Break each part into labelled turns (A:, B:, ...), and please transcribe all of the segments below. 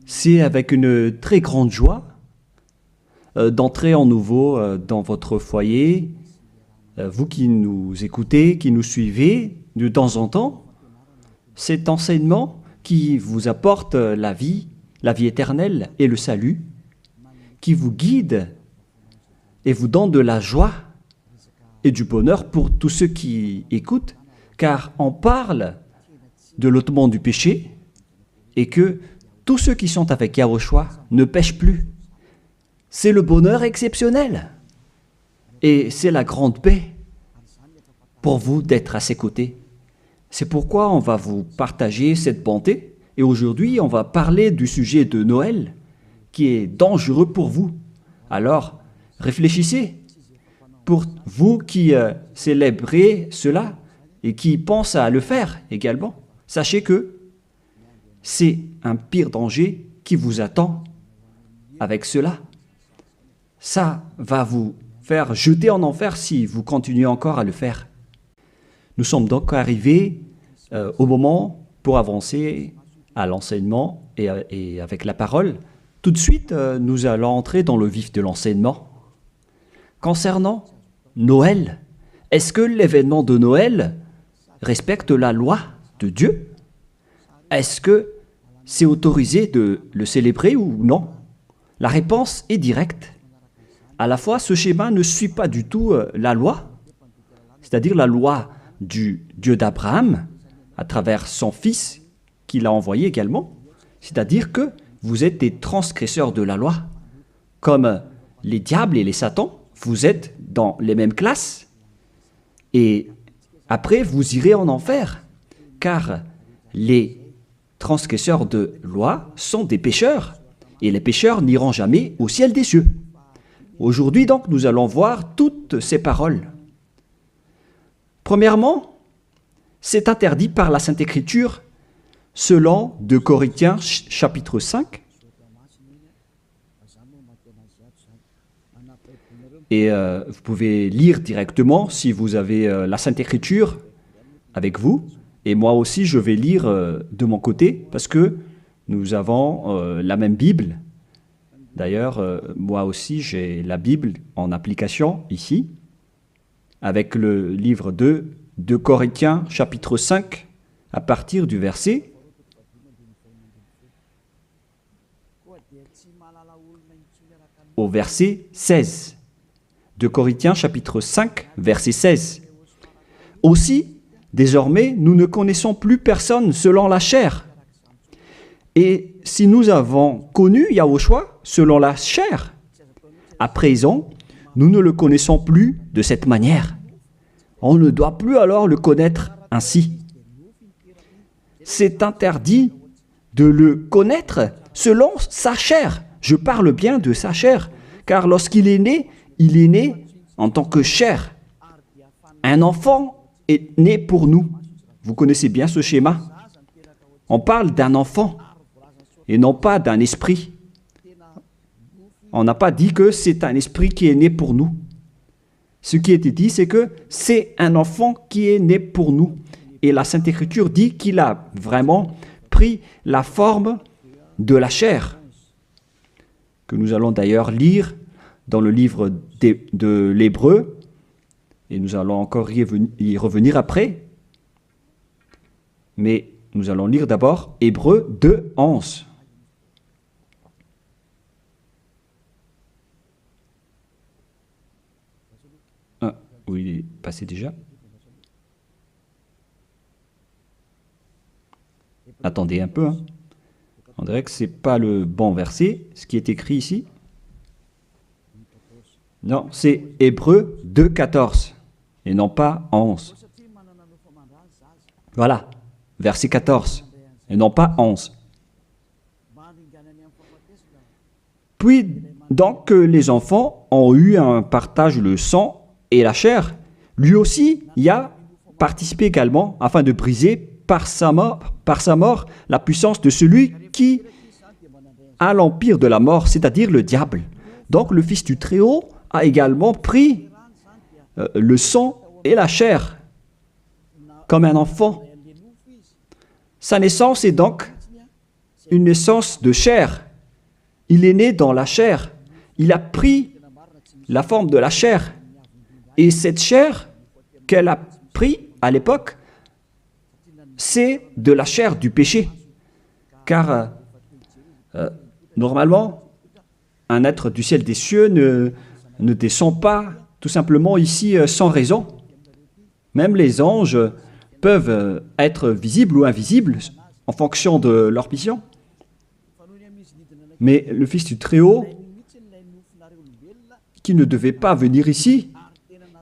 A: C'est avec une très grande joie d'entrer en nouveau dans votre foyer. Vous qui nous écoutez, qui nous suivez de temps en temps, cet enseignement qui vous apporte la vie éternelle et le salut, qui vous guide et vous donne de la joie et du bonheur pour tous ceux qui écoutent, car on parle de l'ôtement du péché et que tous ceux qui sont avec Yahushua ne pêchent plus. C'est le bonheur exceptionnel et c'est la grande paix pour vous d'être à ses côtés. C'est pourquoi on va vous partager cette bonté et aujourd'hui on va parler du sujet de Noël qui est dangereux pour vous. Alors, réfléchissez. Pour vous qui célébrez cela et qui pensent à le faire également, sachez que c'est un pire danger qui vous attend avec cela. Ça va vous faire jeter en enfer si vous continuez encore à le faire. Nous sommes donc arrivés au moment pour avancer à l'enseignement et avec la parole. Tout de suite, nous allons entrer dans le vif de l'enseignement. Concernant Noël, est-ce que l'événement de Noël respecte la loi de Dieu? Est-ce que c'est autorisé de le célébrer ou non? La réponse est directe. À la fois, ce schéma ne suit pas du tout la loi, c'est-à-dire la loi du Dieu d'Abraham, à travers son fils qu'il a envoyé également. C'est-à-dire que vous êtes des transgresseurs de la loi. Comme les diables et les satans, vous êtes dans les mêmes classes. Et après, vous irez en enfer, car les transgresseurs de loi sont des pécheurs, et les pécheurs n'iront jamais au ciel des cieux. Aujourd'hui, donc, nous allons voir toutes ces paroles. Premièrement, c'est interdit par la Sainte Écriture, selon 2 Corinthiens chapitre 5. Et vous pouvez lire directement si vous avez la Sainte Écriture avec vous. Et moi aussi, je vais lire de mon côté parce que nous avons la même Bible. D'ailleurs, moi aussi, j'ai la Bible en application ici, avec le livre 2 Corinthiens, chapitre 5, à partir du verset au verset 16. 2 Corinthiens, chapitre 5, verset 16. Aussi, désormais, nous ne connaissons plus personne selon la chair. Et si nous avons connu Yahushua selon la chair, à présent, nous ne le connaissons plus de cette manière. On ne doit plus alors le connaître ainsi. C'est interdit de le connaître selon sa chair. Je parle bien de sa chair, car lorsqu'il est né, il est né en tant que chair. Un enfant est né pour nous. Vous connaissez bien ce schéma. On parle d'un enfant et non pas d'un esprit. On n'a pas dit que c'est un esprit qui est né pour nous. Ce qui a été dit, c'est que c'est un enfant qui est né pour nous. Et la Sainte Écriture dit qu'il a vraiment pris la forme de la chair, que nous allons d'ailleurs lire dans le livre de l'Hébreu, et nous allons encore y revenir après. Mais nous allons lire d'abord Hébreu 2, 11. Où il est passé déjà. Attendez un peu. On dirait que ce n'est pas le bon verset, ce qui est écrit ici. Non, c'est Hébreu 2, 14 et non pas 11. Voilà, verset 14 et non pas 11. Puis, donc, les enfants ont eu un partage le sang et la chair, lui aussi y a participé également afin de briser par sa mort la puissance de celui qui a l'empire de la mort, c'est-à-dire le diable. Donc le Fils du Très-Haut a également pris le sang et la chair comme un enfant. Sa naissance est donc une naissance de chair. Il est né dans la chair. Il a pris la forme de la chair. Et cette chair qu'elle a pris à l'époque, c'est de la chair du péché. Car normalement, un être du ciel des cieux ne descend pas tout simplement ici sans raison. Même les anges peuvent être visibles ou invisibles en fonction de leur mission. Mais le Fils du Très-Haut, qui ne devait pas venir ici,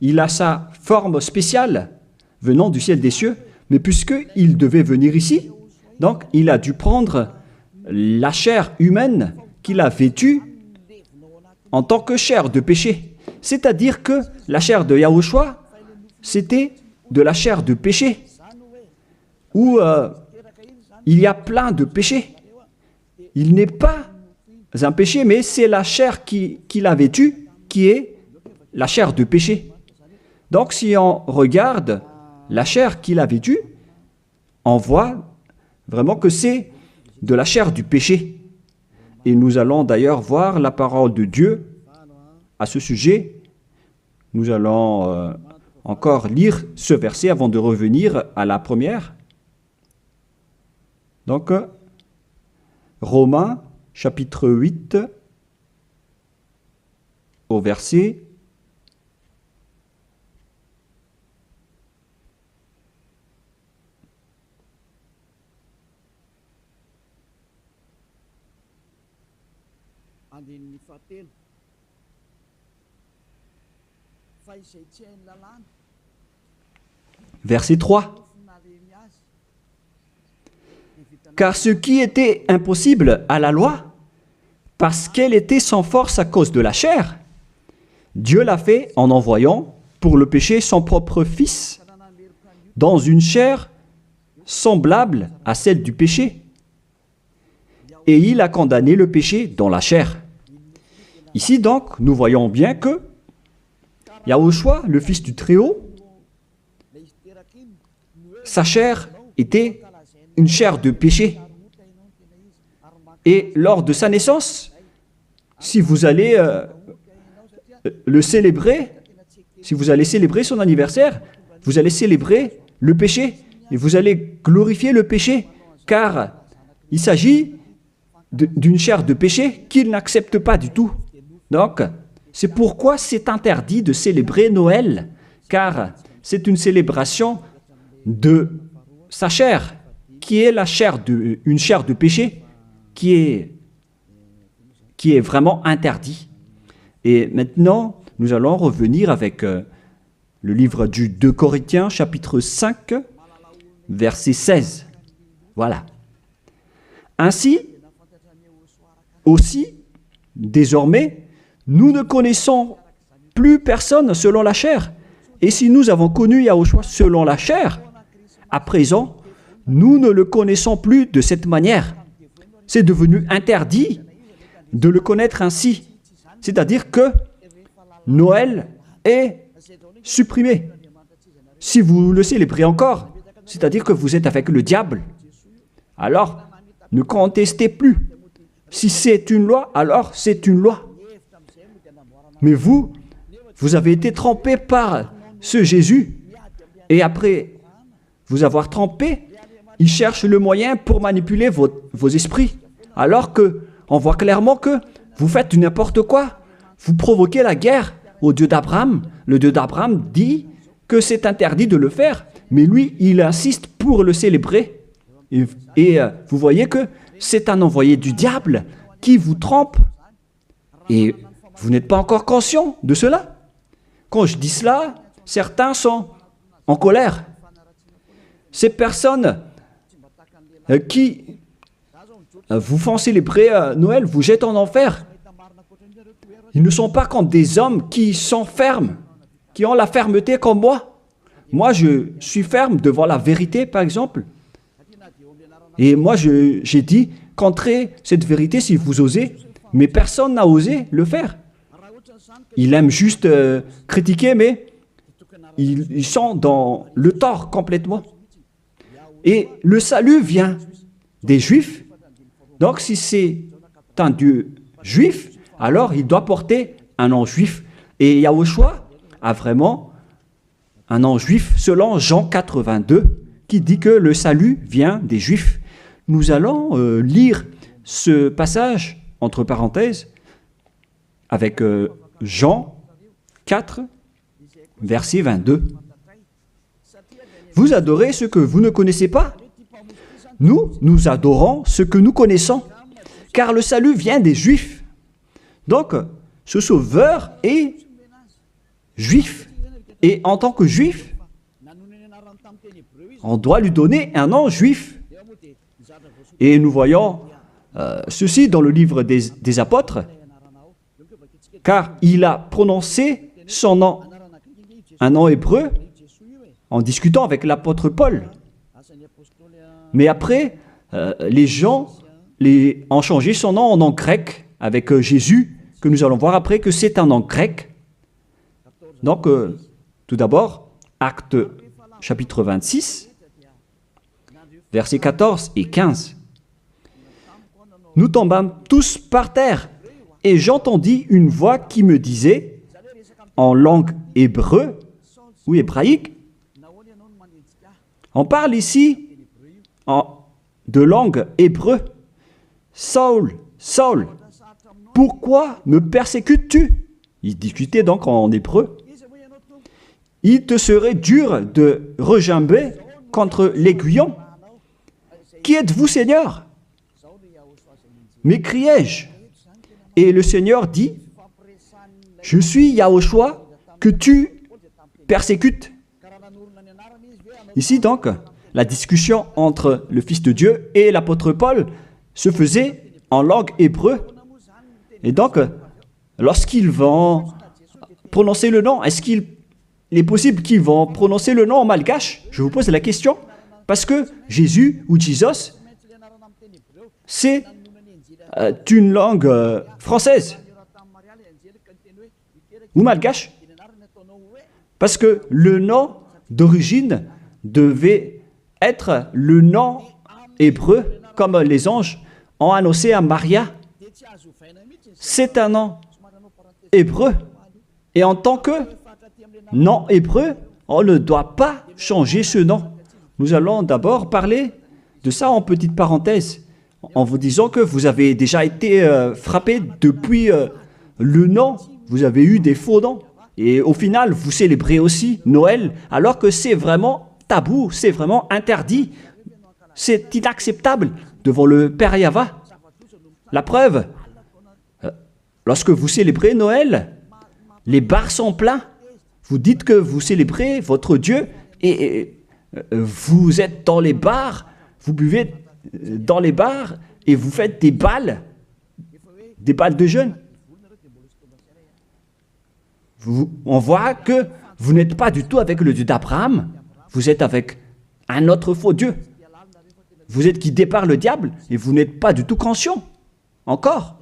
A: il a sa forme spéciale venant du ciel des cieux, mais puisqu'il devait venir ici, donc il a dû prendre la chair humaine qu'il a vêtue en tant que chair de péché. C'est-à-dire que la chair de Yahushua, c'était de la chair de péché, où il y a plein de péchés. Il n'est pas un péché, mais c'est la chair qu'il a vêtue qui est la chair de péché. Donc si on regarde la chair qu'il a vêtue, on voit vraiment que c'est de la chair du péché. Et nous allons d'ailleurs voir la parole de Dieu à ce sujet. Nous allons encore lire ce verset avant de revenir à la première. Donc, Romains, chapitre 8, au verset 3. Car ce qui était impossible à la loi, parce qu'elle était sans force à cause de la chair, Dieu l'a fait en envoyant pour le péché son propre Fils, dans une chair semblable à celle du péché. Et il a condamné le péché dans la chair. Ici donc, nous voyons bien que Yahushua, le Fils du Très-Haut, sa chair était une chair de péché. Et lors de sa naissance, si vous allez le célébrer, si vous allez célébrer son anniversaire, vous allez célébrer le péché et vous allez glorifier le péché, car il s'agit d'une chair de péché qu'il n'accepte pas du tout. Donc, c'est pourquoi c'est interdit de célébrer Noël, car c'est une célébration de sa chair, qui est une chair de péché, qui est vraiment interdit. Et maintenant, nous allons revenir avec le livre du 2 Corinthiens, chapitre 5, verset 16. Voilà. Ainsi, aussi, désormais, nous ne connaissons plus personne selon la chair. Et si nous avons connu Yahushua selon la chair, à présent, nous ne le connaissons plus de cette manière. C'est devenu interdit de le connaître ainsi. C'est-à-dire que Noël est supprimé. Si vous le célébrez encore, c'est-à-dire que vous êtes avec le diable, alors ne contestez plus. Si c'est une loi, alors c'est une loi. Mais vous avez été trempé par ce Jésus. Et après vous avoir trempé, il cherche le moyen pour manipuler vos esprits. Alors qu'on voit clairement que vous faites du n'importe quoi. Vous provoquez la guerre au Dieu d'Abraham. Le Dieu d'Abraham dit que c'est interdit de le faire. Mais lui, il insiste pour le célébrer. Et vous voyez que c'est un envoyé du diable qui vous trompe. Et vous n'êtes pas encore conscient de cela. Quand je dis cela, certains sont en colère. Ces personnes qui vous font célébrer Noël vous jettent en enfer. Ils ne sont pas comme des hommes qui sont fermes, qui ont la fermeté comme moi. Moi, je suis ferme devant la vérité, par exemple. Et moi, j'ai dit, contrez cette vérité si vous osez, mais personne n'a osé le faire. Ils aiment juste critiquer, mais ils sont dans le tort complètement. Et le salut vient des Juifs Donc, si c'est un Dieu juif, alors il doit porter un nom juif. Et Yahushua a vraiment un nom juif selon Jean 82, qui dit que le salut vient des Juifs. Nous allons lire ce passage, entre parenthèses, avec Jean 4, verset 22. Vous adorez ce que vous ne connaissez pas? Nous adorons ce que nous connaissons, car le salut vient des Juifs. Donc, ce Sauveur est juif. Et en tant que juif, on doit lui donner un nom juif. Et nous voyons ceci dans le livre des apôtres, car il a prononcé son nom, un nom hébreu, en discutant avec l'apôtre Paul. Mais après, les gens ont changé son nom en nom grec, avec Jésus, que nous allons voir après que c'est un nom grec. Donc, tout d'abord, Acte chapitre 26, versets 14 et 15. Nous tombâmes tous par terre, et j'entendis une voix qui me disait, en langue hébreu ou hébraïque, on parle ici de langue hébreu. Saul, Saul, pourquoi me persécutes-tu? Il discutait donc en hébreu. Il te serait dur de regimber contre l'aiguillon. Qui êtes-vous, Seigneur? M'écriai-je. Et le Seigneur dit, je suis Yahushua que tu persécutes. Ici donc, la discussion entre le Fils de Dieu et l'apôtre Paul se faisait en langue hébreu. Et donc, lorsqu'ils vont prononcer le nom, est-ce qu'il est possible qu'ils vont prononcer le nom en malgache? Je vous pose la question. Parce que Jésus ou Jesus, c'est une langue française ou malgache. Parce que le nom d'origine devait être le nom hébreu, comme les anges ont annoncé à Maria. C'est un nom hébreu. Et en tant que nom hébreu, on ne doit pas changer ce nom. Nous allons d'abord parler de ça en petite parenthèse, en vous disant que vous avez déjà été frappé depuis le nom. Vous avez eu des faux noms. Et au final, vous célébrez aussi Noël, alors que c'est vraiment tabou, c'est vraiment interdit. C'est inacceptable devant le Père Yahva. La preuve, lorsque vous célébrez Noël, les bars sont pleins. Vous dites que vous célébrez votre Dieu et vous êtes dans les bars, vous buvez dans les bars et vous faites des balles de jeûne. On voit que vous n'êtes pas du tout avec le Dieu d'Abraham, vous êtes avec un autre faux Dieu. Vous êtes guidé par le diable et vous n'êtes pas du tout conscient. Encore.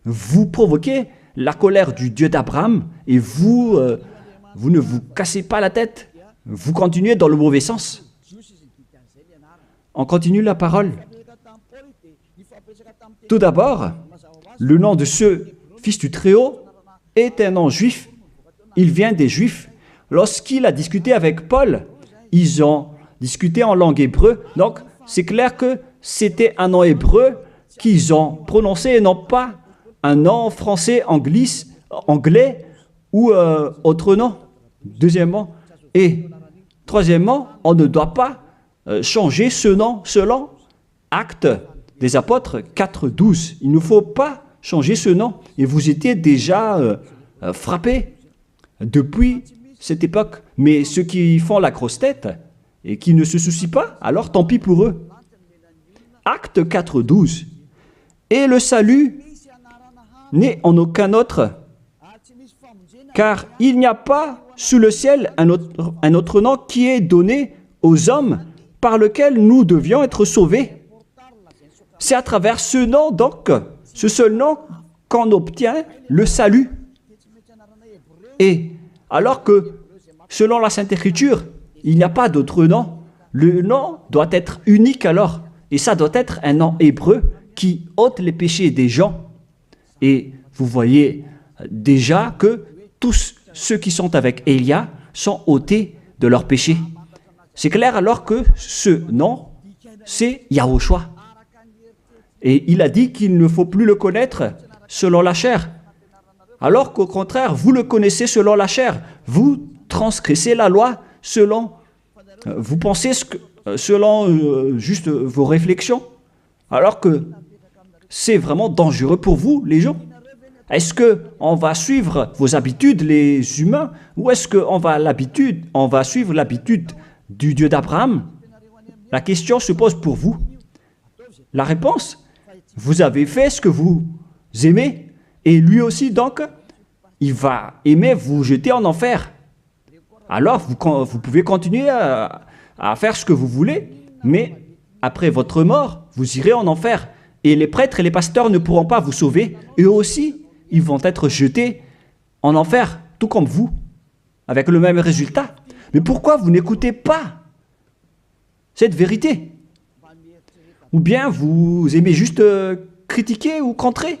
A: Vous provoquez la colère du Dieu d'Abraham et vous ne vous cassez pas la tête. Vous continuez dans le mauvais sens. On continue la parole. Tout d'abord, le nom de ce Fils du Très-Haut est un nom juif. Il vient des Juifs. Lorsqu'il a discuté avec Paul, ils ont discuté en langue hébreu. Donc, c'est clair que c'était un nom hébreu qu'ils ont prononcé et non pas un nom français, anglais ou autre nom. Deuxièmement. Et troisièmement, on ne doit pas changer ce nom selon Actes des Apôtres 4.12. Il ne faut pas changer ce nom. Et vous étiez déjà frappés depuis cette époque. Mais ceux qui font la grosse tête et qui ne se soucient pas, alors tant pis pour eux. Acte 4.12. Et le salut n'est en aucun autre, car il n'y a pas sous le ciel un autre nom qui est donné aux hommes par lequel nous devions être sauvés. C'est à travers ce nom, donc, ce seul nom, qu'on obtient le salut. Et alors que, selon la Sainte Écriture, il n'y a pas d'autre nom, le nom doit être unique alors. Et ça doit être un nom hébreu qui ôte les péchés des gens. Et vous voyez déjà que tous ceux qui sont avec Élia sont ôtés de leurs péchés. C'est clair alors que ce nom, c'est Yahushua. Et il a dit qu'il ne faut plus le connaître selon la chair. Alors qu'au contraire, vous le connaissez selon la chair. Vous transgressez la loi selon, vous pensez selon juste vos réflexions. Alors que c'est vraiment dangereux pour vous, les gens. Est-ce qu'on va suivre vos habitudes, les humains, ou est-ce qu'on va suivre l'habitude du Dieu d'Abraham? La question se pose pour vous. La réponse, vous avez fait ce que vous aimez, et lui aussi, donc, il va aimer vous jeter en enfer. Alors, vous pouvez continuer à faire ce que vous voulez, mais après votre mort, vous irez en enfer. Et les prêtres et les pasteurs ne pourront pas vous sauver. Eux aussi, ils vont être jetés en enfer, tout comme vous, avec le même résultat. Mais pourquoi vous n'écoutez pas cette vérité? Ou bien vous aimez juste critiquer ou contrer?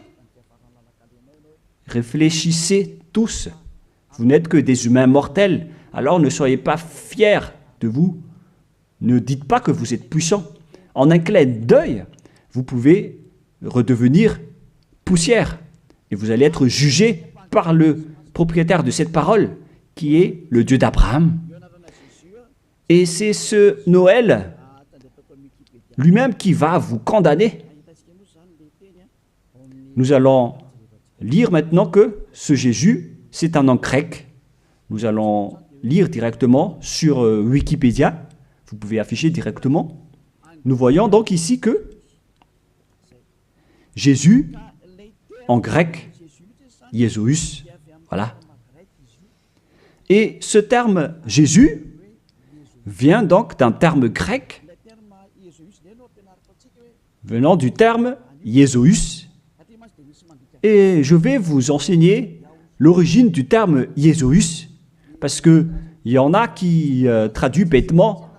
A: Réfléchissez tous. Vous n'êtes que des humains mortels, alors ne soyez pas fiers de vous. Ne dites pas que vous êtes puissant. En un clin d'œil, vous pouvez redevenir poussière. Et vous allez être jugé par le propriétaire de cette parole, qui est le Dieu d'Abraham. Et c'est ce Noël lui-même qui va vous condamner. Nous allons lire maintenant que ce Jésus, c'est un nom grec. Nous allons lire directement sur Wikipédia. Vous pouvez afficher directement. Nous voyons donc ici que Jésus, en grec, Jésus, voilà. Et ce terme Jésus vient donc d'un terme grec venant du terme Jésus. Et je vais vous enseigner l'origine du terme Jésus, parce qu'il y en a qui traduisent bêtement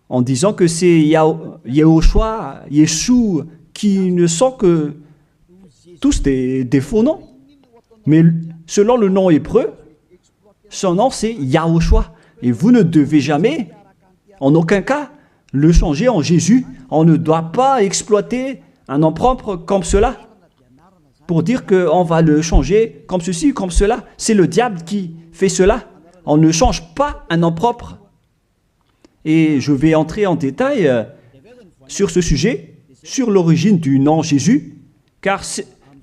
A: en disant que c'est Yahushua, Yeshua, qui ne sont que tous des faux noms. Mais selon le nom hébreu, son nom c'est Yahushua. Et vous ne devez jamais, en aucun cas, le changer en Jésus. On ne doit pas exploiter un nom propre comme cela pour dire qu'on va le changer comme ceci, comme cela. C'est le diable qui fait cela. On ne change pas un nom propre. Et je vais entrer en détail sur ce sujet, sur l'origine du nom Jésus, car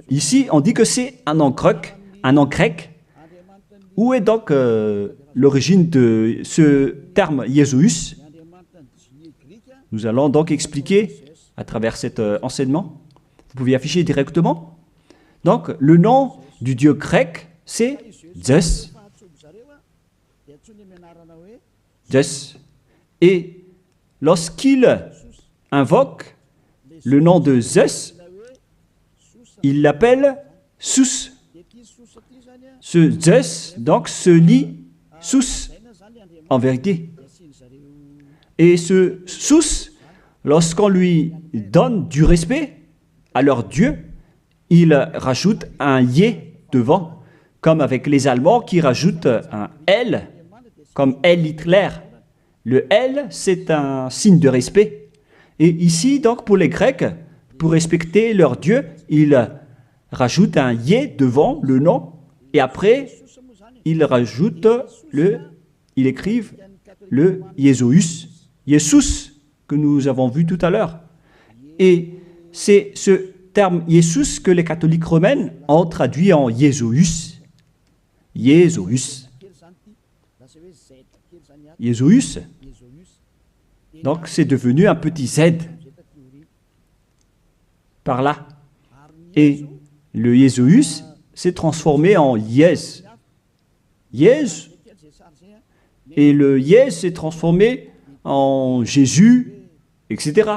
A: ici on dit que c'est un nom grec. Où est donc l'origine de ce terme Jésus? Nous allons donc expliquer à travers cet enseignement. Vous pouvez afficher directement. Donc, le nom du Dieu grec, c'est Zeus. Zeus. Et lorsqu'il invoque le nom de Zeus, il l'appelle Sus. Ce Zeus, donc, se lit Sus, en vérité. Et ce Sus, lorsqu'on lui donne du respect à leur Dieu, il rajoute un Yé devant, comme avec les Allemands qui rajoutent un L, comme L Hitler. Le L, c'est un signe de respect. Et ici, donc, pour les Grecs, pour respecter leur Dieu, ils rajoutent un Yé devant le nom, et après, ils écrivent le Jésus, Jésus, que nous avons vu tout à l'heure. Et c'est ce terme Jésus que les catholiques romains ont traduit en Jésus. Jésus. Jésus. Donc c'est devenu un petit Z par là. Et le Jésus s'est transformé en Yes. Yes. Et le Yes s'est transformé en Jésus, etc.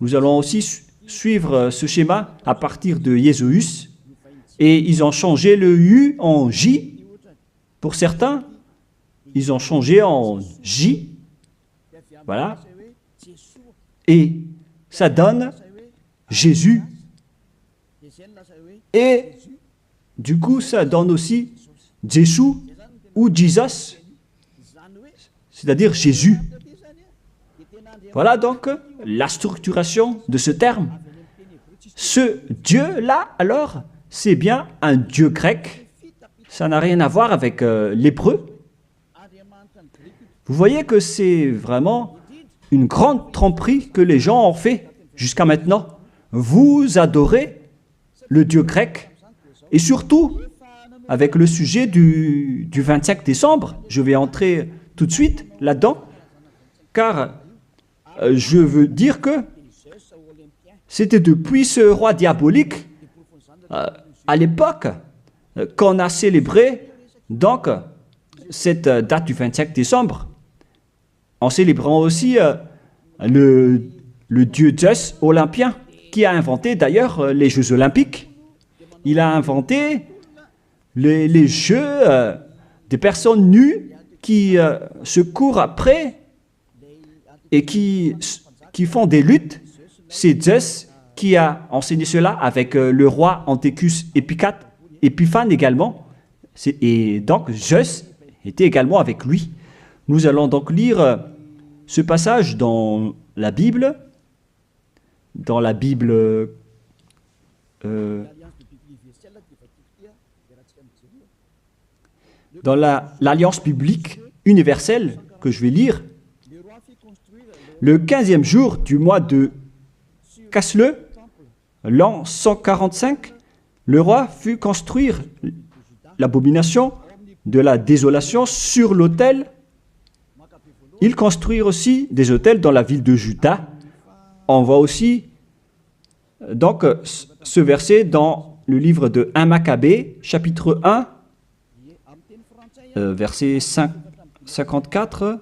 A: Nous allons aussi suivre ce schéma à partir de Jésus. Et ils ont changé le U en J. Pour certains, ils ont changé en J. Voilà. Et ça donne Jésus. Et du coup, ça donne aussi Jésus ou Jesus, c'est-à-dire Jésus. Voilà donc la structuration de ce terme. Ce Dieu-là, alors, c'est bien un Dieu grec. Ça n'a rien à voir avec l'hébreu. Vous voyez que c'est vraiment une grande tromperie que les gens ont fait jusqu'à maintenant. Vous adorez le Dieu grec. Et surtout, avec le sujet du 25 décembre, je vais entrer tout de suite là-dedans, car je veux dire que c'était depuis ce roi diabolique, à l'époque, qu'on a célébré donc cette date du 25 décembre, en célébrant aussi le dieu Zeus olympien, qui a inventé d'ailleurs les Jeux olympiques. Il a inventé les jeux des personnes nues qui se courent après et qui font des luttes. C'est Zeus qui a enseigné cela avec le roi Antiochus Épiphane également. Et donc Zeus était également avec lui. Nous allons donc lire ce passage dans la Bible, dans l'Alliance biblique universelle que je vais lire. Le 15e jour du mois de Casleu, l'an 145, le roi fit construire l'abomination de la désolation sur l'autel. Il construit aussi des autels dans la ville de Juda. On voit aussi donc ce verset dans le livre de 1 Maccabée, chapitre 1, verset 54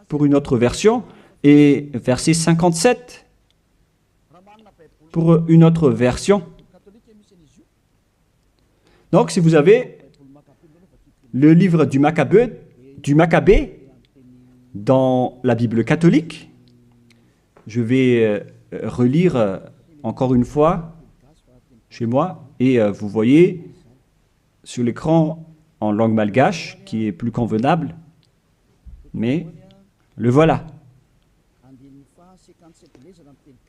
A: pour une autre version, et verset 57 pour une autre version. Donc, si vous avez le livre du Maccabée dans la Bible catholique, je vais relire encore une fois chez moi, et vous voyez sur l'écran en langue malgache, qui est plus convenable, mais le voilà.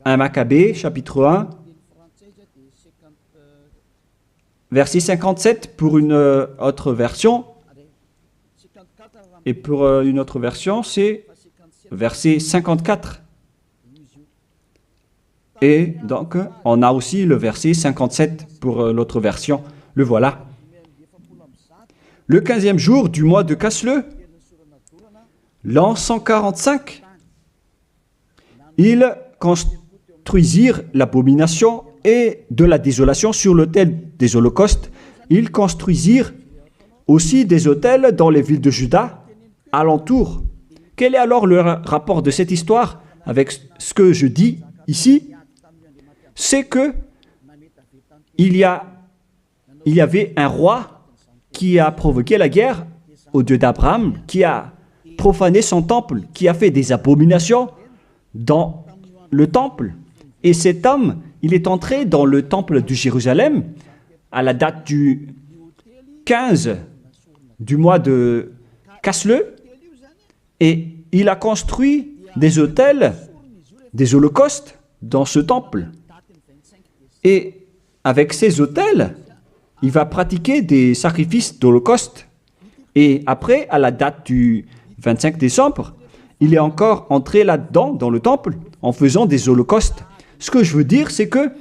A: 1 Maccabée, chapitre 1, verset 57 pour une autre version, et pour une autre version, c'est verset 54. Et donc, on a aussi le verset 57 pour l'autre version. Le voilà. Le 15e jour du mois de Casleu, l'an 145, ils construisirent l'abomination et de la désolation sur l'autel des holocaustes. Ils construisirent aussi des autels dans les villes de Juda, alentour. Quel est alors le rapport de cette histoire avec ce que je dis ici? C'est que il y avait un roi qui a provoqué la guerre au Dieu d'Abraham, qui a profané son temple, qui a fait des abominations dans le temple. Et cet homme, il est entré dans le temple de Jérusalem à la date du 15 du mois de Casleu, et il a construit des autels, des holocaustes dans ce temple. Et avec ces autels, il va pratiquer des sacrifices d'holocauste. Et après, à la date du 25 décembre, il est encore entré là-dedans, dans le temple, en faisant des holocaustes. Ce que je veux dire, c'est que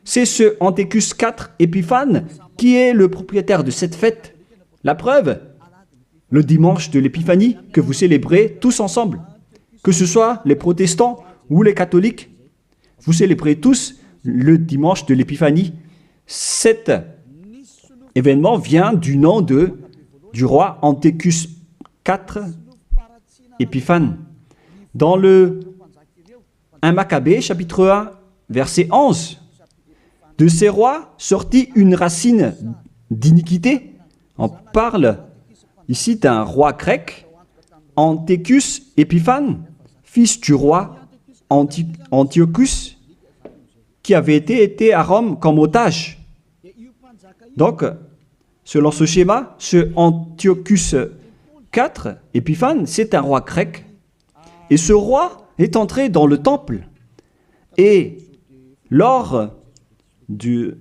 A: c'est ce Antiochus IV Épiphane qui est le propriétaire de cette fête. La preuve, le dimanche de l'Épiphanie que vous célébrez tous ensemble, que ce soit les protestants ou les catholiques, vous célébrez tous le dimanche de l'Épiphanie. Cet événement vient du nom du roi Antiochus IV Épiphane. Dans le 1 Maccabée, chapitre 1, verset 11, « De ces rois sortit une racine d'iniquité ». On parle ici d'un roi grec, Antiochus Épiphane, fils du roi Antiochus qui avait été à Rome comme otage. Donc, selon ce schéma, ce Antiochus IV, Épiphane, c'est un roi grec. Et ce roi est entré dans le temple. Et lors du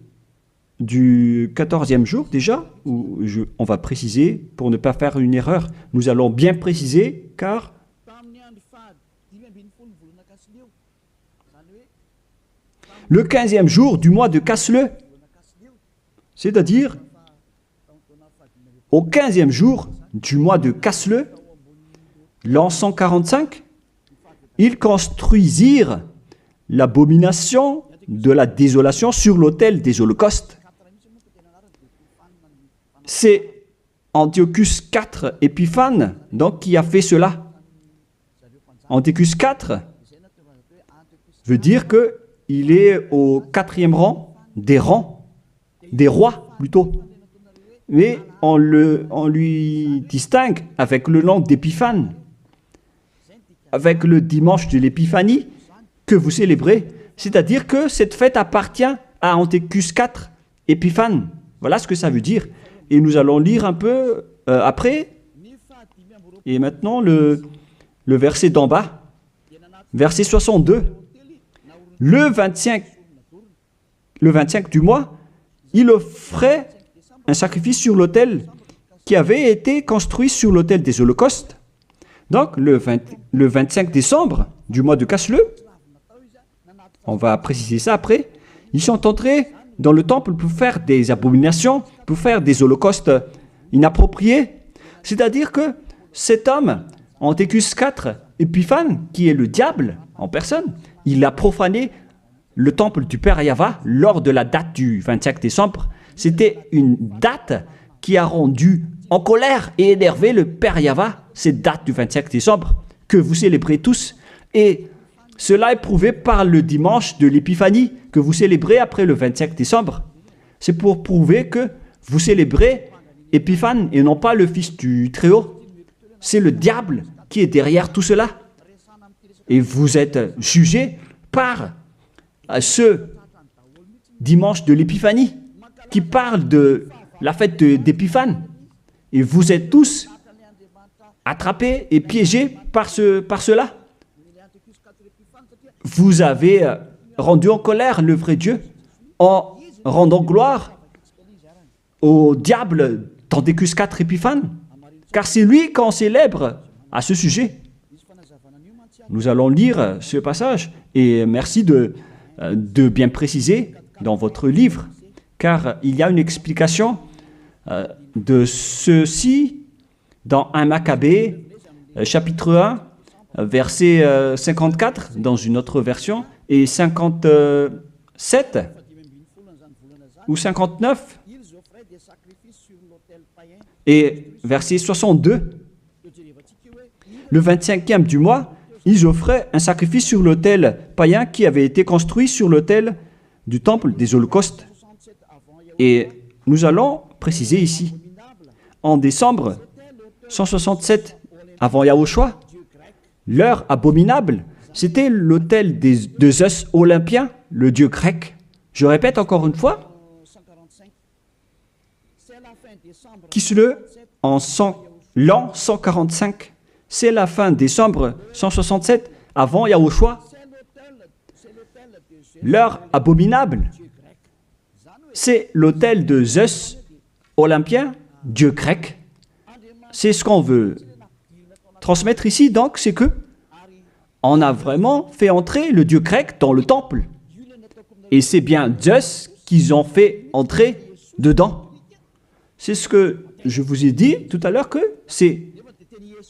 A: 14e jour déjà, où on va préciser, pour ne pas faire une erreur, nous allons bien préciser, car le 15e jour du mois de Casleu, c'est-à-dire au 15e jour du mois de Casleu, l'an 145, ils construisirent l'abomination de la désolation sur l'autel des holocaustes. C'est Antiochus IV Épiphane donc, qui a fait cela. Antiochus IV veut dire qu'il est au 4e rang, des rois plutôt. Mais on lui distingue avec le nom d'Épiphane, avec le dimanche de l'Épiphanie que vous célébrez. C'est-à-dire que cette fête appartient à Antiochus IV Épiphane. Voilà ce que ça veut dire. Et nous allons lire un peu après. Et maintenant, le verset d'en bas, verset 62. Le 25 du mois, il offrait un sacrifice sur l'autel qui avait été construit sur l'autel des holocaustes. Donc, le 25 décembre du mois de Casleu, on va préciser ça après, ils sont entrés dans le temple pour faire des abominations, pour faire des holocaustes inappropriés. C'est-à-dire que cet homme, Antiochus IV Épiphane, qui est le diable en personne, il a profané le temple du Père Yahva lors de la date du 25 décembre. C'était une date qui a rendu en colère et énervé le Père Yahva, cette date du 25 décembre, que vous célébrez tous. Et cela est prouvé par le dimanche de l'Épiphanie que vous célébrez après le 25 décembre. C'est pour prouver que vous célébrez Épiphane et non pas le Fils du Très-Haut. C'est le diable qui est derrière tout cela. Et vous êtes jugés par ce dimanche de l'Épiphanie qui parle de la fête d'Épiphane. Et vous êtes tous attrapés et piégés par cela. Vous avez rendu en colère le vrai Dieu en rendant gloire au diable d'Antiochus IV Épiphane, car c'est lui qu'on célèbre à ce sujet. Nous allons lire ce passage et merci de bien préciser dans votre livre, car il y a une explication de ceci dans 1 Maccabée, chapitre 1, verset 54 dans une autre version, et 57 ou 59, et verset 62. Le 25e du mois, ils offraient un sacrifice sur l'autel païen qui avait été construit sur l'autel du temple des holocaustes. Et nous allons préciser ici, en décembre 167 avant Yahushua, l'heure abominable, c'était l'autel de Zeus olympien, le dieu grec. Je répète encore une fois, Kislev en l'an 145, c'est la fin décembre 167 avant Yahushua. L'heure abominable, c'est l'autel de Zeus olympien, dieu grec. C'est ce qu'on veut transmettre ici, donc, c'est que on a vraiment fait entrer le dieu grec dans le temple. Et c'est bien Zeus qu'ils ont fait entrer dedans. C'est ce que je vous ai dit tout à l'heure, que c'est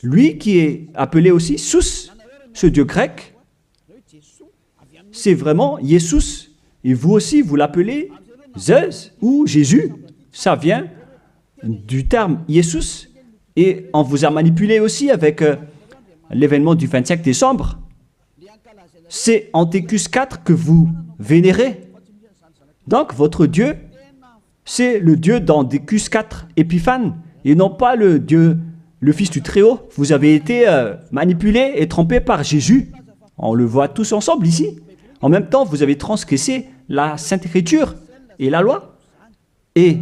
A: lui qui est appelé aussi Sus, ce dieu grec. C'est vraiment Jesus. Et vous aussi, vous l'appelez Zeus ou Jésus. Ça vient du terme Jesus. Et on vous a manipulé aussi avec l'événement du 25 décembre. C'est Antiochus IV que vous vénérez. Donc, votre Dieu, c'est le Dieu d'Antiochus IV Épiphane, et non pas le Dieu, le Fils du Très-Haut. Vous avez été manipulé et trompé par Jésus. On le voit tous ensemble ici. En même temps, vous avez transgressé la Sainte Écriture et la loi. Et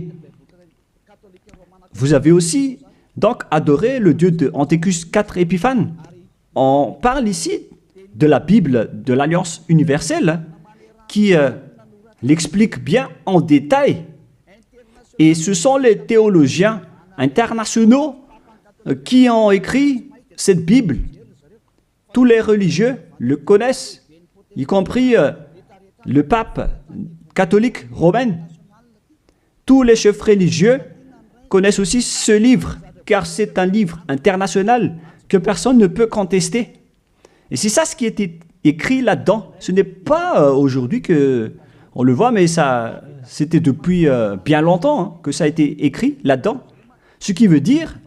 A: vous avez aussi donc adoré le Dieu de Antiochus IV Épiphane. On parle ici de la Bible de l'Alliance universelle qui l'explique bien en détail. Et ce sont les théologiens internationaux qui ont écrit cette Bible. Tous les religieux le connaissent, y compris le pape catholique romain. Tous les chefs religieux connaissent aussi ce livre, car c'est un livre international que personne ne peut contester. Et c'est ça ce qui était écrit là-dedans. Ce n'est pas aujourd'hui que on le voit, mais ça, c'était depuis bien longtemps hein, que ça a été écrit là-dedans. Ce qui veut dire,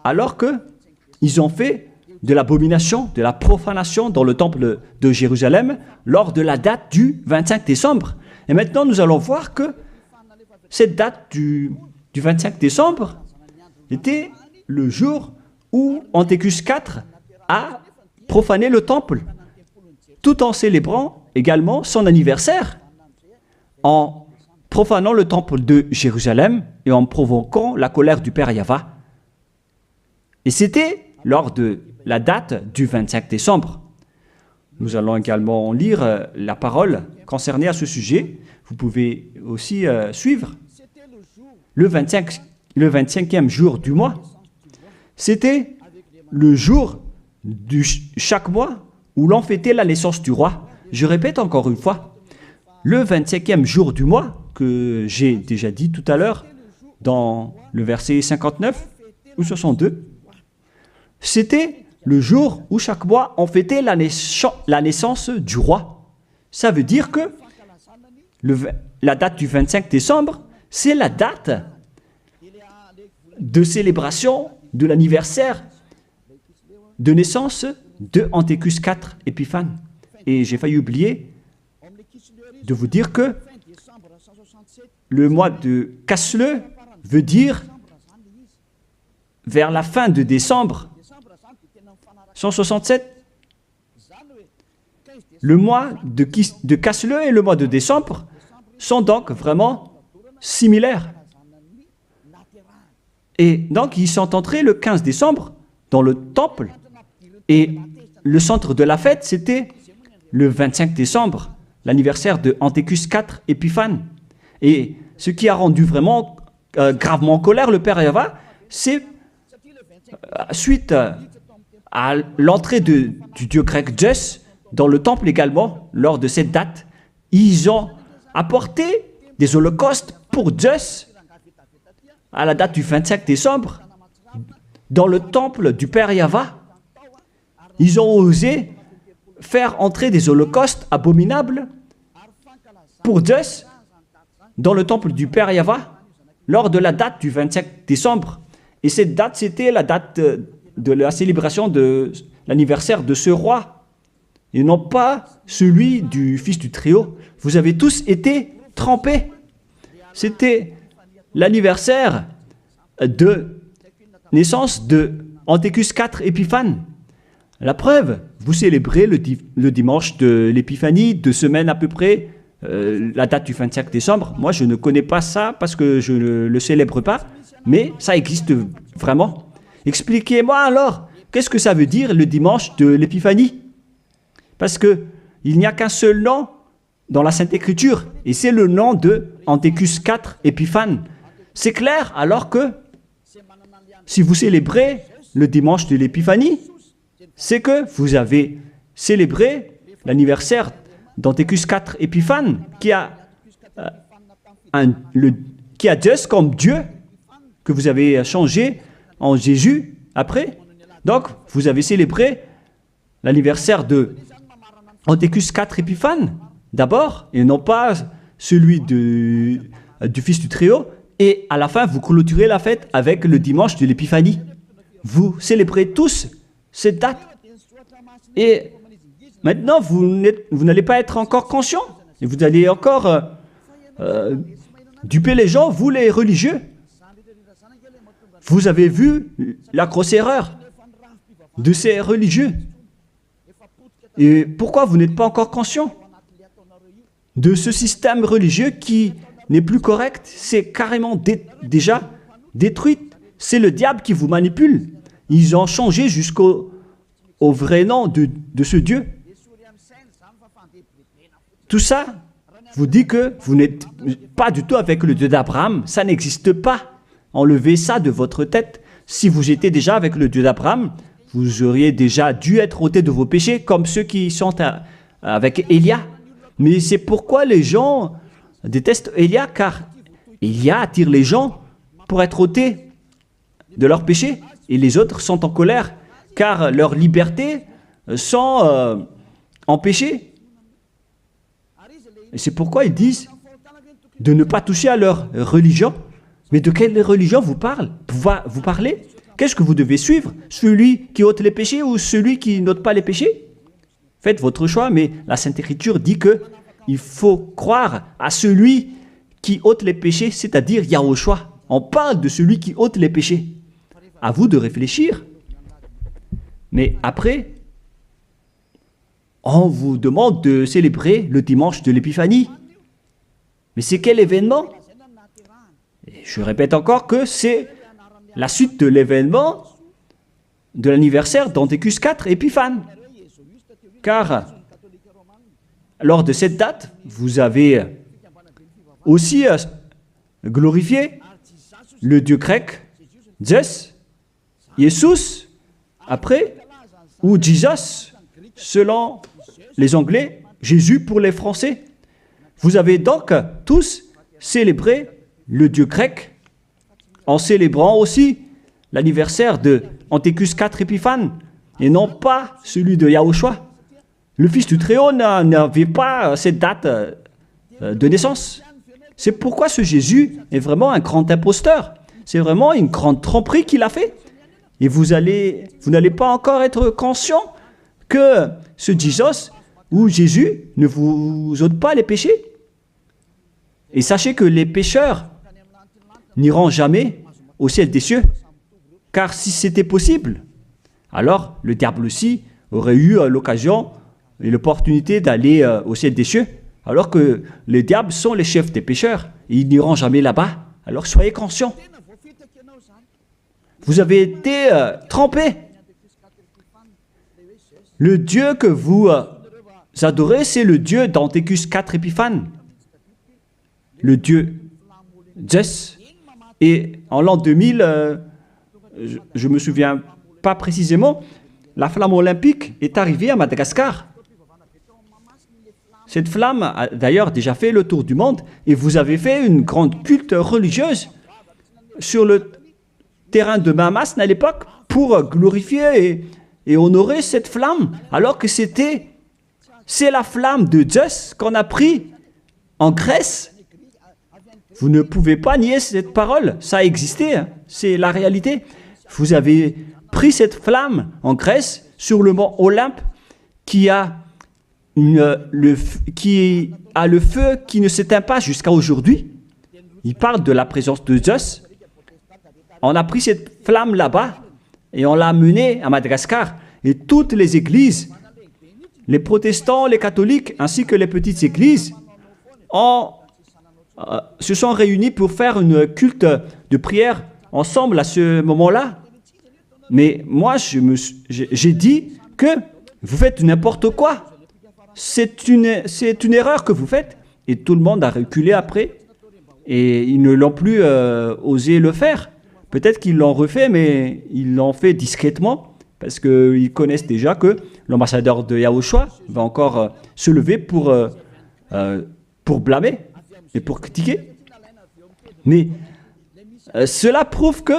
A: alors qu'ils ont fait de l'abomination, de la profanation dans le temple de Jérusalem lors de la date du 25 décembre. Et maintenant, nous allons voir que cette date du 25 décembre était le jour où Antiochus IV a profané le temple, tout en célébrant également son anniversaire, en profanant le temple de Jérusalem et en provoquant la colère du Père Yahva. Et c'était lors de la date du 25 décembre. Nous allons également lire la parole concernée à ce sujet. Vous pouvez aussi suivre. Le 25e jour du mois, c'était le jour de chaque mois où l'on fêtait la naissance du roi. Je répète encore une fois, le 25e jour du mois, que j'ai déjà dit tout à l'heure, dans le verset 59 ou 62, c'était le jour où chaque mois on fêtait la naissance du roi. Ça veut dire que la date du 25 décembre, c'est la date de célébration de l'anniversaire de naissance de Antiochus IV Épiphane. Et j'ai failli oublier de vous dire que le mois de Casleu veut dire vers la fin de décembre 167. Le mois de Casleu et le mois de décembre sont donc vraiment similaires. Et donc, ils sont entrés le 15 décembre dans le temple. Et le centre de la fête, c'était le 25 décembre, l'anniversaire de Antiochus IV Épiphane. Et ce qui a rendu vraiment gravement en colère le Père Yahva, c'est suite à l'entrée du dieu grec Zeus dans le temple également, lors de cette date, ils ont apporté des holocaustes pour Zeus à la date du 25 décembre dans le temple du Père Yahva. Ils ont osé faire entrer des holocaustes abominables pour Zeus dans le temple du Père Yahva lors de la date du 25 décembre. Et cette date, c'était la date de la célébration de l'anniversaire de ce roi, et non pas celui du fils du Très-Haut. Vous avez tous été trempés. C'était l'anniversaire de naissance de Antiochus IV Épiphane. La preuve, vous célébrez le dimanche de l'Épiphanie, 2 semaines à peu près, la date du 25 décembre. Moi, je ne connais pas ça parce que je ne le célèbre pas, mais ça existe vraiment. Expliquez-moi alors, qu'est-ce que ça veut dire le dimanche de l'Épiphanie? Parce qu'il n'y a qu'un seul nom dans la Sainte Écriture, et c'est le nom de Antiochus IV Épiphane. C'est clair alors que si vous célébrez le dimanche de l'Épiphanie, c'est que vous avez célébré l'anniversaire d'Antiochus IV Épiphane, qui a Zeus comme Dieu, que vous avez changé en Jésus après. Donc, vous avez célébré l'anniversaire de Antiochus IV Épiphane d'abord, et non pas celui du Fils du Très-Haut. Et à la fin, vous clôturez la fête avec le dimanche de l'Épiphanie. Vous célébrez tous cette date. Et maintenant, vous n'allez pas être encore conscient. Et vous allez encore duper les gens, vous les religieux. Vous avez vu la grosse erreur de ces religieux. Et pourquoi vous n'êtes pas encore conscient? de ce système religieux qui n'est plus correct. C'est carrément déjà détruit. C'est le diable qui vous manipule. Ils ont changé jusqu'au vrai nom de ce Dieu. Tout ça vous dit que vous n'êtes pas du tout avec le Dieu d'Abraham. Ça n'existe pas. Enlevez ça de votre tête. Si vous étiez déjà avec le Dieu d'Abraham, vous auriez déjà dû être ôté de vos péchés, comme ceux qui sont avec Élia. Mais c'est pourquoi les gens détestent Élia, car Élia attire les gens pour être ôtés de leurs péchés. Et les autres sont en colère, car leur liberté sont empêchées. Et c'est pourquoi ils disent de ne pas toucher à leur religion. Mais de quelle religion vous parlez? Qu'est-ce que vous devez suivre? Celui qui ôte les péchés ou celui qui n'ôte pas les péchés? Faites votre choix, mais la Sainte Écriture dit que il faut croire à celui qui ôte les péchés, c'est-à-dire Yahushua. On parle de celui qui ôte les péchés. À vous de réfléchir. Mais après, on vous demande de célébrer le dimanche de l'Épiphanie. Mais c'est quel événement? Et je répète encore que c'est la suite de l'événement de l'anniversaire d'Antiochus IV Épiphane. Car lors de cette date, vous avez aussi glorifié le dieu grec Zeus, Jesus, après, ou Jesus, selon les Anglais, Jésus pour les Français. Vous avez donc tous célébré le dieu grec en célébrant aussi l'anniversaire de Antiochus IV Épiphane et non pas celui de Yahushua. Le Fils du Très-Haut n'avait pas cette date de naissance. C'est pourquoi ce Jésus est vraiment un grand imposteur. C'est vraiment une grande tromperie qu'il a fait. Et vous n'allez pas encore être conscient que ce Jesus ou Jésus ne vous ôte pas les péchés. Et sachez que les pécheurs n'iront jamais au ciel des cieux. Car si c'était possible, alors le diable aussi aurait eu l'occasion et l'opportunité d'aller au ciel des cieux, alors que les diables sont les chefs des pécheurs et ils n'iront jamais là-bas. Alors soyez conscients. Vous avez été trompés. Le Dieu que vous adorez, c'est le Dieu d'Antiochus IV Épiphane, le Dieu Zeus. Et en l'an 2000, je ne me souviens pas précisément, la flamme olympique est arrivée à Madagascar. Cette flamme a d'ailleurs déjà fait le tour du monde et vous avez fait une grande culte religieuse sur le terrain de Mahamasne à l'époque pour glorifier et honorer cette flamme, alors que c'est la flamme de Zeus qu'on a pris en Grèce. Vous ne pouvez pas nier cette parole, ça a existé, hein. C'est la réalité. Vous avez pris cette flamme en Grèce sur le mont Olympe qui a le feu qui ne s'éteint pas jusqu'à aujourd'hui. Il parle de la présence de Zeus. On a pris cette flamme là-bas et on l'a amenée à Madagascar. Et toutes les églises, les protestants, les catholiques, ainsi que les petites églises, se sont réunis pour faire une culte de prière ensemble à ce moment-là. Mais moi, j'ai dit que vous faites n'importe quoi. C'est une erreur que vous faites. Et tout le monde a reculé après. Et ils ne l'ont plus osé le faire. Peut-être qu'ils l'ont refait, mais ils l'ont fait discrètement. Parce qu'ils connaissent déjà que l'ambassadeur de Yahushua va encore se lever pour blâmer et pour critiquer. Mais cela prouve que